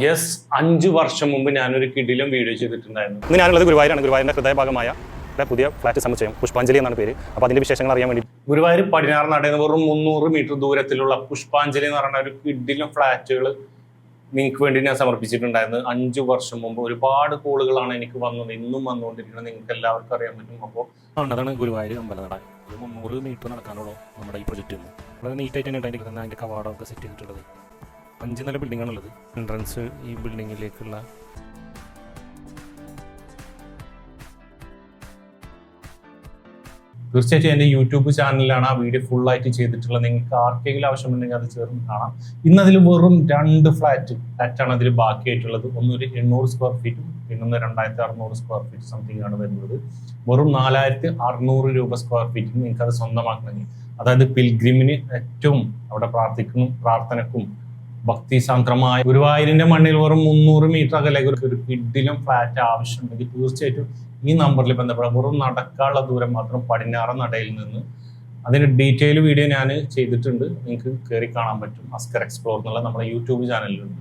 Yes, 5 വർഷം മുമ്പ് ഞാനൊരു കിടിലം വീഡിയോ ചെയ്തിട്ടുണ്ടായിരുന്നു. ഇന്ന് ഞാനുള്ളത് ഗുരുവായൂരാണ്. ഗുരുവായൂരിന്റെ ഹൃദയഭാഗമായ പുതിയ ഫ്ലാറ്റ് സമുച്ചയം പുഷ്പാഞ്ജലി എന്നാണ് പേര്. അപ്പോൾ അതിന്റെ വിശേഷങ്ങൾ അറിയാൻ വേണ്ടി ഗുരുവായൂർ പടിഞ്ഞാറ് നടയിൽ വെറും 300 മീറ്റർ ദൂരത്തിലുള്ള പുഷ്പാഞ്ജലി എന്ന് പറയുന്ന ഒരു കിടിലം ഫ്ലാറ്റുകൾ നിങ്ങൾക്ക് വേണ്ടി ഞാൻ സമർപ്പിച്ചിട്ടുണ്ടായിരുന്നു 5 വർഷം മുമ്പ്. ഒരുപാട് കോളുകളാണ് എനിക്ക് വന്നത്, ഇന്നും വന്നുകൊണ്ടിരിക്കുന്നത്. നിങ്ങൾക്ക് എല്ലാവർക്കും അറിയാൻ പറ്റും. അപ്പോൾ അതാണ് ഗുരുവായൂർ അമ്പലനട. 300 മീറ്റർ നടക്കാനുള്ളൂ നമ്മുടെ ഈ പ്രൊജക്റ്റ്. വളരെ നീറ്റായിട്ട് തന്നെ ഉണ്ടായിരിക്കുന്നത്. അതിൻ്റെ കവാടമൊക്കെ സെറ്റ് ചെയ്തിട്ടുള്ളത് 5 നില ബിൽഡിംഗ് ആണുള്ളത്. എൻട്രൻസ് ഈ ബിൽഡിങ്ങിലേക്കുള്ള തീർച്ചയായിട്ടും എൻ്റെ യൂട്യൂബ് ചാനലിലാണ് ആ വീഡിയോ ഫുള്ളായിട്ട് ചെയ്തിട്ടുള്ളത്. നിങ്ങൾക്ക് ആർക്കെങ്കിലും ആവശ്യമുണ്ടെങ്കിൽ അത് ചേർന്ന് കാണാം. ഇന്ന് അതിൽ വെറും 2 ഫ്ലാറ്റാണ് അതിൽ ബാക്കിയായിട്ടുള്ളത്. ഒന്നൊരു 800 സ്ക്വയർ ഫീറ്റും പിന്നൊന്ന് 2600 സ്ക്വയർ ഫീറ്റ് സംതിങ് ആണ് വരുന്നത്. വെറും 4600 രൂപ സ്ക്വയർ ഫീറ്റിന് നിങ്ങൾക്ക് അത് സ്വന്തമാക്കണമെങ്കിൽ, അതായത് പിൽഗ്രിമിന് ഏറ്റവും അവിടെ പ്രാർത്ഥനക്കും ഭക്തിസാന്ദ്രമായ ഗുരുവായൂരിന്റെ മണ്ണിൽ വെറും 300 മീറ്റർ അകലെ ഒരു കിടിലം ഫ്ലാറ്റ് ആവശ്യമുണ്ടെങ്കിൽ തീർച്ചയായിട്ടും ഈ നമ്പറിൽ ബന്ധപ്പെടാം. വെറും നടക്കാനുള്ള ദൂരം മാത്രം പടിഞ്ഞാറ നടയിൽ നിന്ന്. അതിന് ഡീറ്റെയിൽ വീഡിയോ ഞാൻ ചെയ്തിട്ടുണ്ട്, നിങ്ങൾക്ക് കയറി കാണാൻ പറ്റും. അസ്കർ എക്സ്പ്ലോർ എന്നുള്ള നമ്മുടെ യൂട്യൂബ് ചാനലിലുണ്ട്.